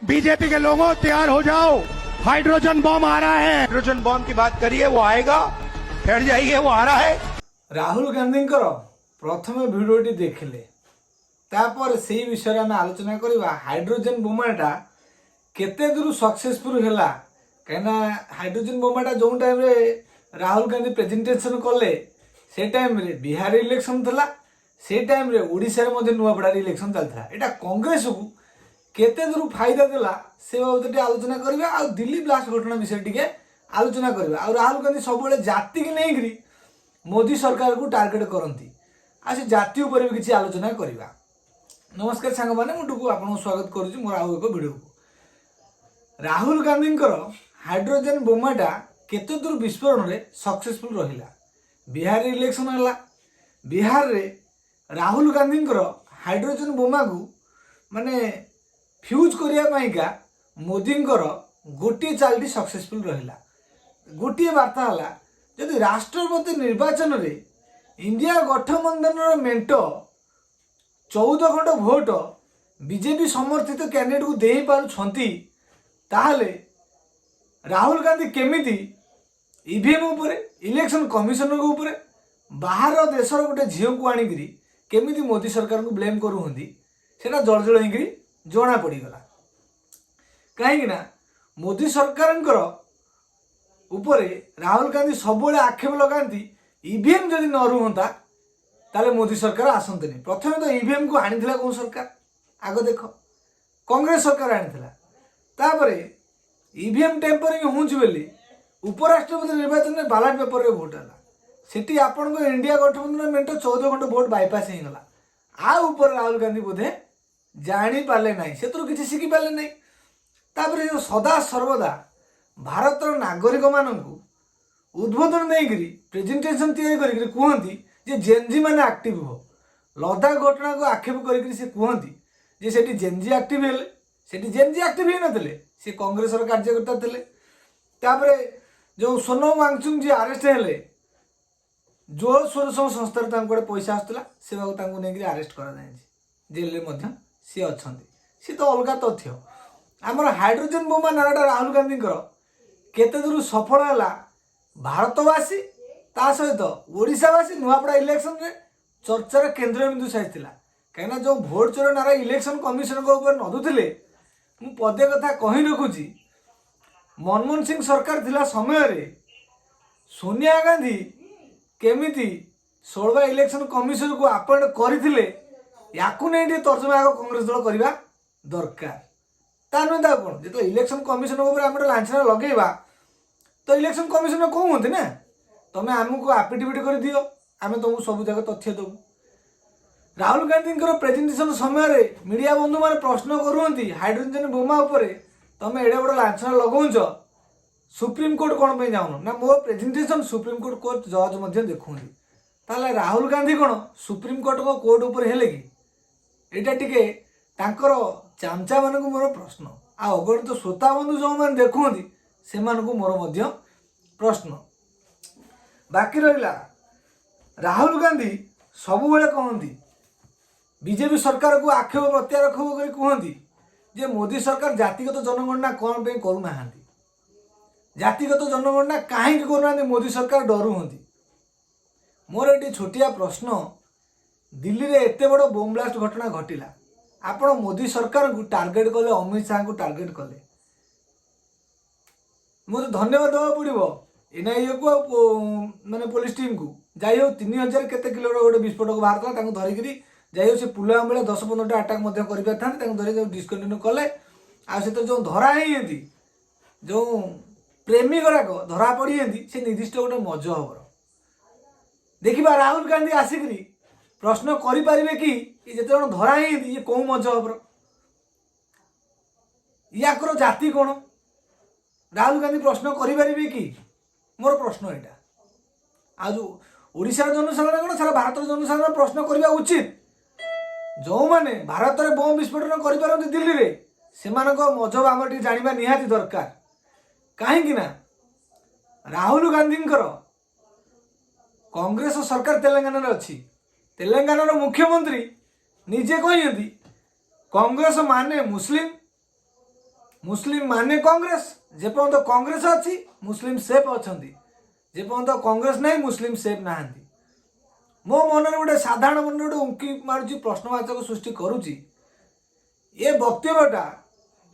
BJP के लोगों तैयार हो जाओ, हाइड्रोजन बम आ रहा है। हाइड्रोजन बम की बात करिए, वो आएगा, ठहर जाइए, वो आ रहा है। राहुल गांधी प्रथम भिडियोटी देखिले तापर से विषय में आलोचना करवा हाइड्रोजन बोमाटा केते दूर सक्सेसफुल है कहीं हाइड्रोजन बोमाटा जो टाइम रे राहुल गांधी प्रेजेंटेशन कले से टाइम रे बिहार इलेक्शन था से टाइम रे ओडिशा रे नुआपड़ा इलेक्शन चलता यहाँ कांग्रेस को केते दूर फायदा देला से बाबद आलोचना करवा आ दिल्ली ब्लास्ट घटना विषय टी आलोचना करवा आ राहुल गांधी सब जाति की नहीं मोदी सरकार को टार्गेट करती आ से जाति उपर भी किसी आलोचना करवा। नमस्कार सांग मैंने मुझे आपको स्वागत करुच्ची मोर आउ एक भिडियो को। राहुल गांधी हाइड्रोजन बोमाटा केते दूर विस्फोरण में सक्सेसफुल रहा बिहार इलेक्शन है बिहार रे राहुल गांधी हाइड्रोजन बोमा को माने फ्यूज करने मोदी गोटे चालटी सक्सेसफुल रहा गोटे वार्ता है जदि राष्ट्रपति निर्वाचन रे इंडिया गठबंधन मेंट 14 खंड भोट बीजेपी समर्थित कैंडिडेट को दे पारुछंती ताहले राहुल गांधी केमिति ईवीएम उपरे इलेक्शन कमिशन को उपरे बाहर देशर गोटे झील को आणिकी केमिति मोदी सरकार को ब्लेम करूहंती सेटा जलजल होइकरी जना पड़गला कहीं मोदी सरकार उपरे राहुल गांधी सब आक्षेप लगाती ईवीएम जदि न रुहंता ताले मोदी सरकार आसते नहीं। प्रथम तो ईवीएम को आनी कौन सरकार आग देख कांग्रेस सरकार आनी ईवीएम टेम्परिंग होली उपराष्ट्रपति निर्वाचन में बालाट पेपर रे भोट है सेठी आपण को इंडिया गठबंधन मेंट 14 खंड भोट बाईपास होगला आ ऊपर राहुल गांधी बोधे जानी पारे ना से किसी शिखी पारे ना तापर जो सदा सर्वदा भारतर नागरिक मानू उद्बोधन देकर प्रेजेंटेशन तैयारी कहती जे जेनजी मैंने एक्टिव हो लद्दाख घटना को आक्षेप करके कहती जे सेठी जेनजी एक्टिव हेले सेठी जेनजी एक्टिव ही नथिले से कांग्रेस कार्यकर्ता थे तापर जो सोनम वांगचुक जी अरेस्ट हेले जोर सोर सब संस्था पैसा आसला से नहीं अरेस्ट कर जेल में सी अच्छा सी तो अलग तथ्य आमर हाइड्रोजन बोमा नाराटा राहुल गांधी केते दूर सफल है भारतवासी ता सहित ओडिशावासी नुआपड़ा इलेक्शन रे चर्चार केन्द्र बिंदु साजिला कहीं जो भोट चोर नारा इलेक्शन कमिशन नदुले मु पदे कथा कही रखुची मनमोहन सिंह सरकार थिला समय रे सोनिया गांधी केमिति 16 इलेक्शन कमिशन को अपॉइंट करथिले याकू नहीं तर्जमा आग कांग्रेस दल करवा दरकार ता नुह कौन जो इलेक्शन कमिशन आम लाछना लगेगा तो इलेक्शन कमिशन कौन होती ना तुम्हें आमको आफिडेविट कर दियो आम तुमको सब जगह तथ्य दबू। राहुल गांधी प्रेजेंटेशन समय मीडिया बंधु मैंने प्रश्न करुँच हाइड्रोजन बोमा उपरे तुम एडे बड़ लाछना लगौच सुप्रीम कोर्ट कौन पे जाऊन ना मो प्रेजेंटेशन सुप्रीम कोर्ट जज देखुं ताले राहुल गांधी कौन सुप्रीम कोर्ट को कोर्ट उपर हेले कि एटा टिके तांकर चामचा मान को मोर प्रश्न आ अगणित श्रोता बंधु जो मैंने देखुंती से मोर प्रश्न बाकी रहा राहुल गांधी सब बेले कहती बीजेपी सरकार को आक्षेप प्रत्यारोप कर कहती जे मोदी सरकार जातिगत जनगणना कौन पे करूना जातिगत जनगणना कहीं करूना मोदी सरकार डरू हूँ मोर ये छोटिया प्रश्न दिल्ली रे एते बड़ बोम ब्लास्ट घटना घटिला आपण मोदी सरकार को टार्गेट कले अमित शाह को टार्गेट कले मुझे धन्यवाद देवा पड़ो एनआईए को माने पुलिस टीम को जाइ हो 3000 केते किलो गोटे विस्फोटक बाहर धरिकी जाइ से पुलवामा बेले 10-15टा आटाक कर धरिक डिस्कंटिन्यू कले आ से तो जो धरा ही जो प्रेमी गुड़ाक धरा पड़ी से निर्दिष्ट गोटे मज खबर देखा राहुल गांधी आसिक प्रश्न करें कि जिते धरा ही ये कौ मज खबर या जाति कौन राहुल गांधी प्रश्न करें कि मोर प्रश्न यहाँ आज ओडिशार जनसाधारण कौन सारा भारत जनसाधारण प्रश्न करवा उचित जो मैंने भारत में बम विस्फोटन कर दिल्ली रे से मजहब आम जाना निहाती दरकार कहीं राहुल गांधी कांग्रेस सरकार तेलंगाना अच्छी तेलंगाना मुख्यमंत्री निजे कहते कांग्रेस माने मुस्लिम मुस्लिम माने कांग्रेस जेपर्यंत कांग्रेस अच्छी मुस्लिम सेफ अच्छा जेपर्यंत कांग्रेस नहीं मुस्लिम सेफ नहांती मो मन गोटे साधारण मन गोटे उंकी मारुची प्रश्नवाचक सृष्टि करुची ये वक्तव्यटा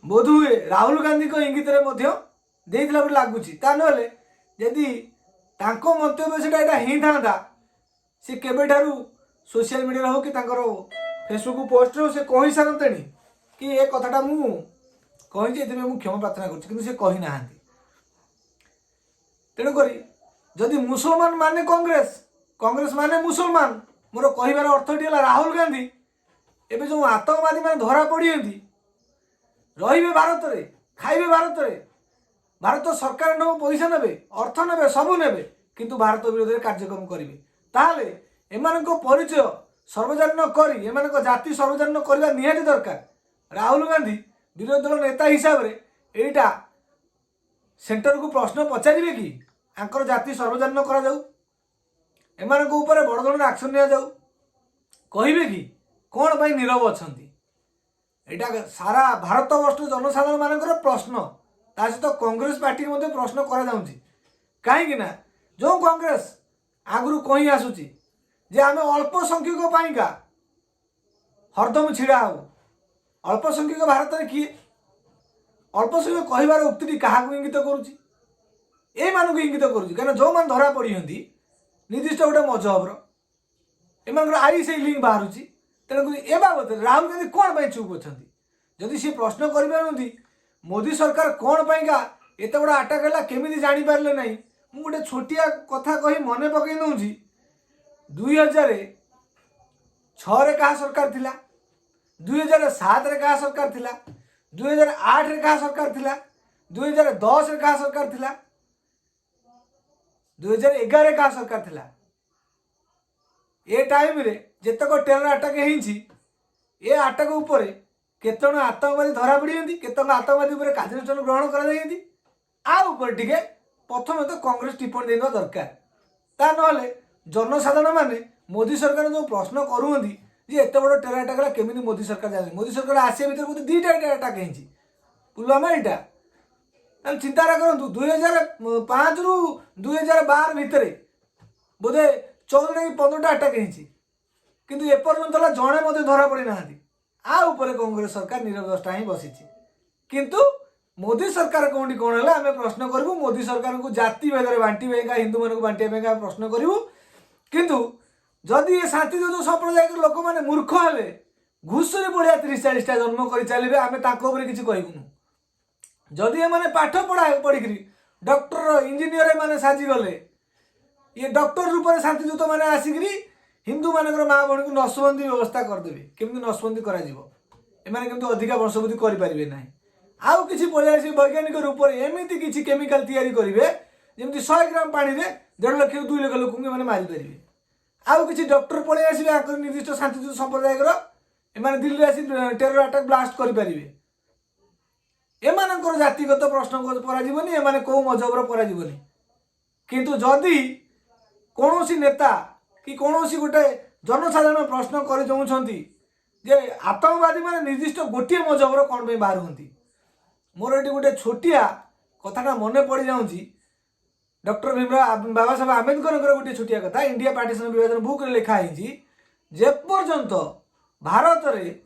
बोध हुए राहुल गांधी को इंगित लगुच ता ना यदि तांको मंतव्य से ही था सी केबे सोशल मीडिया हो कि फेसबुक पोस्ट रो से कही सारते कि ये कथाटा मु कही क्षमा प्रार्थना करना तेणुक जदि मुसलमान माने कांग्रेस कांग्रेस माने मुसलमान मोर कहबार अर्थटी है राहुल गांधी एवं जो आतंकवादी मैंने धरा पड़ी रे भारत में खाइबे भारत सरकार नो पैसा ने अर्थ ने सबू ने किंतु भारत विरोध में कार्यक्रम करेंगे ताहले एमान परिचय सर्वजन करी एमान जाति सर्वजन करवा निहाती दरकार राहुल गांधी विरोधी दल नेता हिसाब से एटा सेंटर को प्रश्न पचारे कि आंकर जाति सर्वजन करा एमान ऊपर बड़ धरण एक्शन निया जाऊ कहे कि कौन भाई नीरव अच्छा यहाँ सारा भारत वर्ष जनसाधारण मान प्रश्न ता सहित कांग्रेस पार्टी प्रश्न कहीं जो कांग्रेस आगु कही आसूची जे आम अल्प संख्यक पाइका हरदम छिड़ा हो अल्प संख्यक भारत में किए अल्प संख्यक कहबार उक्ति क्या इंगित करुच्ची इंगित करुच्ची कहीं जो मैंने धरा पड़ी निर्दिष्ट गोटे मजहबर एम आई से लिंक बाहर तेणुक ए बाबद राहुल गांधी कौन पर चुप अच्छा जदि सी प्रश्न कर मोदी सरकार कौन पाइका एत बड़ा आटाक है केमी जापारे ना मु गोटे छोटिया कथा कही मन पकई दूसरी 2006 क्या सरकार थिला 2007 क्या सरकार थिला 2008 क्या सरकार थिला 2010 क्या सरकार थिला 2011 क्या सरकार थिला ए टाइम रे जेतक टेरर आटाक ये आटाक उपर केत आतंकवादी धरा पड़ी केतक आतंकवादी उपर कार्यानुष्ठान ग्रहण कर टे प्रथम तो कांग्रेस टिप्पणी देना दरकार ता ना जनसाधारण माने मोदी सरकार जो प्रश्न करुँगी एत बड़ टेरर आटाक केमी मोदी सरकार जाए मोदी सरकार आसिया भर बोधे 2टा टेरर आटाक पुलवामा यहाँ चिंता करूँ 2005 रु 2012 भितर बोधे 14 कि 15टा आटाक किंतु एपर्यंत जड़े धरा पड़ी ना कांग्रेस सरकार नीरव ही बसी किंतु मोदी सरकार कौटी कौन है आम प्रश्न करूँ मोदी सरकार को जाति भेद बांटी हिंदू मान बांटा प्रश्न करूँ किंतु जदि ये शांतिदूत संप्रदाय लोक मैंने मूर्ख हेले घुषुरी बढ़िया 30-40टा जन्म कर चलिए आम किसी कहूनु जदि एम पाठ पढ़ी डॉक्टर इंजीनियर मैंने साजिगले ये डॉक्टर रूप में शांतिदूत मैंने आसिक हिंदू मान माँ भौणी को नसबंदी व्यवस्था करदे केमी नसबंदी कर अधिका वंशबृद्धि करें ना आउ किसी पलिया वैज्ञानिक रूप में एमती किसी केमिकल तैयारी करेंगे जमी 100 ग्राम पानी में 1.5 लाख रु 2 लाख लोक मैंने मारिपारे आउ किसी डॉक्टर पलि आसवे निर्दिष्ट शांतिदूत संप्रदाय दिल्ली आसी टेरर आटाक ब्लास्ट करें एम जातिगत प्रश्न करानी एम कौ मजहबर करानी किंतु जदि कौन नेता कि कौन गोटे जनसाधारण प्रश्न कर जे आतंकवादी मैंने निर्दिष्ट गोटे मजहबर कौन पर बाहर हमें मोर ये गोटे छोटिया कथाटा मन पड़ जाऊँगी डॉक्टर भीमराव बाबा साहेब आम्बेडकर गोटे छोटिया कथा इंडिया पार्टीशन विभाजन बुक रे लिखाई जेपर्यंत भारत में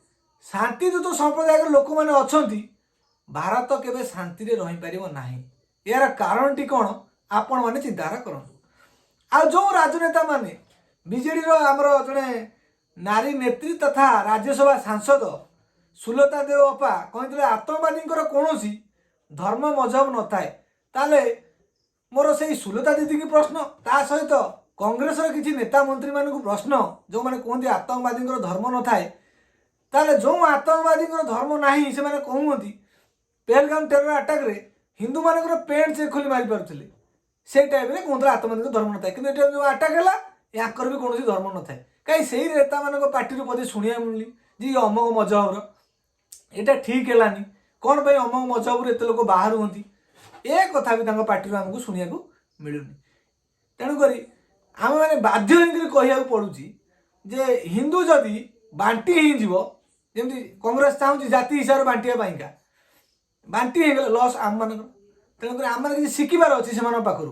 शांतिदूत संप्रदाय लोक मैंने अच्छा भारत केवे शांति रही पार ना यार कारणटी कौन आपण मैंने चिंताधारा करूँ आ जो राजनेता माने बीजेडी आमर जड़े नारी नेत्री तथा राज्यसभा सांसद सुलता देव अपा कहते आतंकवादी कौन धर्म मजहब न थाए ताले मोर से सुलता दीदी की प्रश्न ता सहित कांग्रेस किसी नेता मंत्री मान प्रश्न जो मैंने कहते आतंकवादी धर्म न थाए ताले जो आतंकवादी धर्म ना से मैंने कहते पहलगाम टेरर आटाक रे हिंदू मान पेंट से खोली मारी पारे से टाइम में कहते आतंकवादी धर्म न थाए कि जो आटाक है यहाँ भी कौन धर्म न थाए कहीं से नेता मान पार्टी पदे शुणा मिलनी जी अमक मजहबर यहाँ ठीक है कौन भाई अमक मजहबर एत लोक बाहर हमें ए कथा भी पार्टी आमको शुणा मिलूनी तेणुक आम मैंने बाध्य कहूँ पड़ूँ जे हिंदू जदि बांटी ही जमी कांग्रेस चाहूँ जाति हिसाब से बांटा बांटी हो लस आम मान तेणुक आम किसी शिखबार अच्छी से पाखु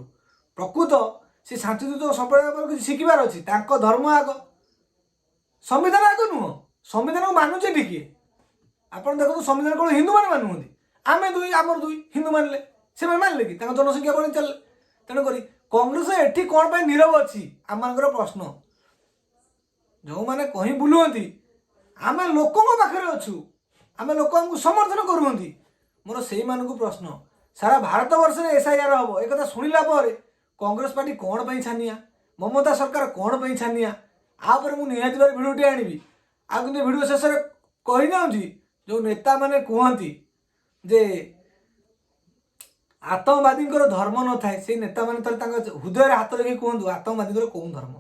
प्रकृत से शांतिदूत संप्रदाय किसी शिखबार अच्छी धर्म आग संविधान आग नुह संविधान को मानुचे टिके आप देखो संविधान कौन हिंदू मैंने मानुंट आम दुई आमर दुई हिंदू मानले से मानले कि जनसंख्या बढ़ी चल तेणुक कांग्रेस एटी कौन पर नीरव अच्छी आम मान प्रश्न जो मैंने कहीं बुलुंट आम लोक पाखे अच्छु आम लोक समर्थन करुँच मोर से प्रश्न सारा भारत वर्ष में SIR हम एक शुणिला कांग्रेस पार्टी कौन पर छानिया ममता सरकार कौन पर छानिया आपर मुझे निहती भाव भिडटे आनी आज भिड शेष कही जाऊँगी जो नेता मैंने कहती जे आतंकवादी धर्म न थाए से नेता मैंने हृदय हाथ रखी कहतु आतंकवादी कौन धर्म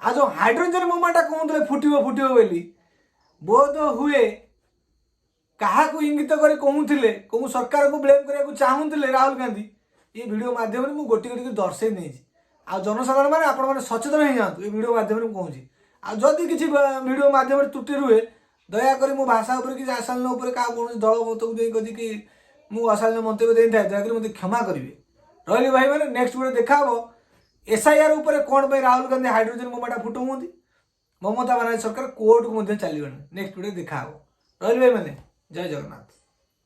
आज जो हाइड्रोजन बोमाटा कहते फुटब फुटब बोली बोध हुए क्या इंगित कर कहते कौन सरकार को ब्लेम करने चाहूले राहुल गांधी ये वीडियो माध्यम मुझे गोटी गोटी दर्शे नहीं आ जनसाधारण मैंने आप सचेतन हो जातु ये वीडियो माध्यम कहूँ आदि किसी वीडियो माध्यम त्रुटि रुए दयाकोरी मो भाषा उपर कि आशालन क्या कौन दल मत कि मुझे अशालीन मंतव्य देता है दयाकोरी मत क्षमा करेंगे रही भाई मैंने नेक्स्ट वीडियो देखा SIR उपर कौन पर राहुल गांधी हाइड्रोजन बोमाटा फुटाऊँगी ममता बनर्जी सरकार कोर्ट को चलने नेक्स्ट वीडियो देखा रही भाई मैंने जय जगन्नाथ।